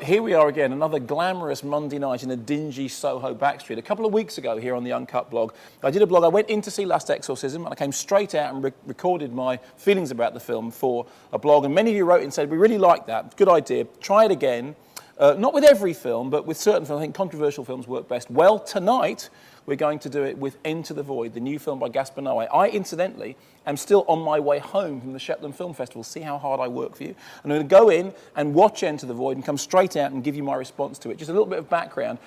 here we are again, another glamorous Monday night in a dingy Soho backstreet. A couple of weeks ago here on the Uncut blog, I did a blog. I went in to see Last Exorcism and I came straight out and recorded my feelings about the film for a blog. And many of you wrote in and said, we really like that, good idea, try it again. Not with every film, but with certain films. I think controversial films work best. Well, tonight we're going to do it with Enter the Void, the new film by Gaspar Noé. I, incidentally, am still on my way home from the Shetland Film Festival. See how hard I work for you. I'm going to go in and watch Enter the Void and come straight out and give you my response to it. Just a little bit of background.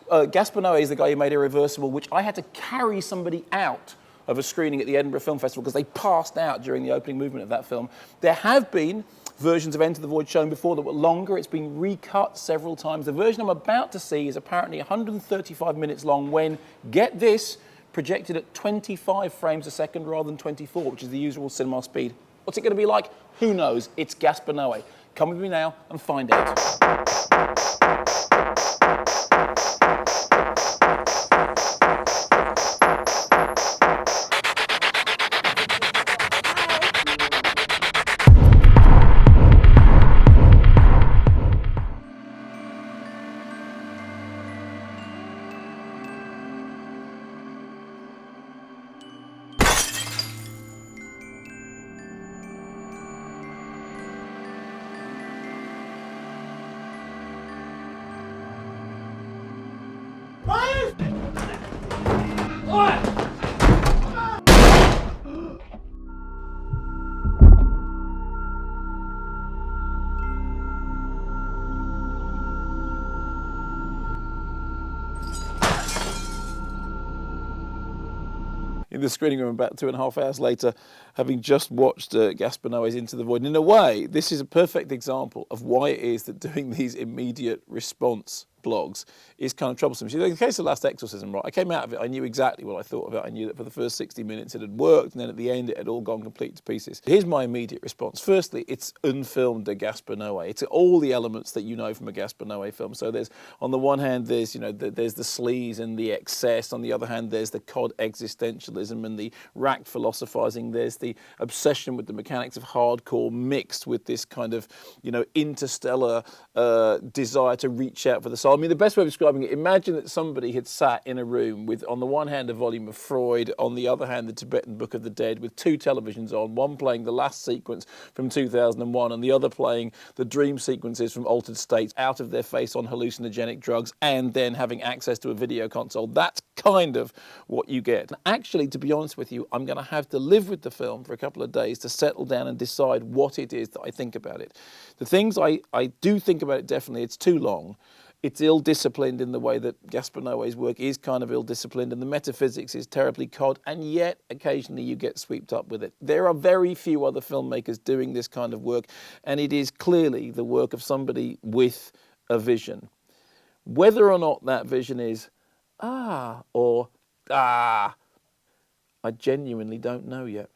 Gaspar Noé is the guy who made Irrerversible, which I had to carry somebody out of a screening at the Edinburgh Film Festival because they passed out during the opening movement of that film. There have been versions of Enter the Void shown before that were longer. It's been recut several times. The version I'm about to see is apparently 135 minutes long when, get this, projected at 25 frames a second rather than 24, which is the usual cinema speed. What's it going to be like? Who knows? It's Gaspar Noé. Come with me now and find out. In the screening room about 2.5 hours later, having just watched Gaspar Noé's Into the Void. And in a way, this is a perfect example of why it is that doing these immediate response blogs is kind of troublesome. See, in the case of Last Exorcism, right, I came out of it, I knew exactly what I thought of it. I knew that for the first 60 minutes it had worked, and then at the end it had all gone complete to pieces. Here's my immediate response. Firstly, it's unfilmed de Gaspar Noé. It's all the elements that you know from a Gaspar Noé film. So there's, on the one hand, there's, there's the sleaze and the excess. On the other hand, there's the cod existentialism and the racked philosophizing. There's the obsession with the mechanics of hardcore mixed with this kind of, interstellar desire to reach out for the soul. I mean, the best way of describing it, imagine that somebody had sat in a room with, on the one hand, a volume of Freud, on the other hand, the Tibetan Book of the Dead, with two televisions on, one playing the last sequence from 2001 and the other playing the dream sequences from Altered States, out of their face on hallucinogenic drugs, and then having access to a video console. That's kind of what you get. And actually, to be honest with you, I'm going to have to live with the film for a couple of days to settle down and decide what it is that I think about it. The things I do think about it, definitely, it's too long. It's ill-disciplined in the way that Gaspar Noé's work is kind of ill-disciplined, and the metaphysics is terribly cod, and yet occasionally you get swept up with it. There are very few other filmmakers doing this kind of work, and it is clearly the work of somebody with a vision. Whether or not that vision is or I genuinely don't know yet.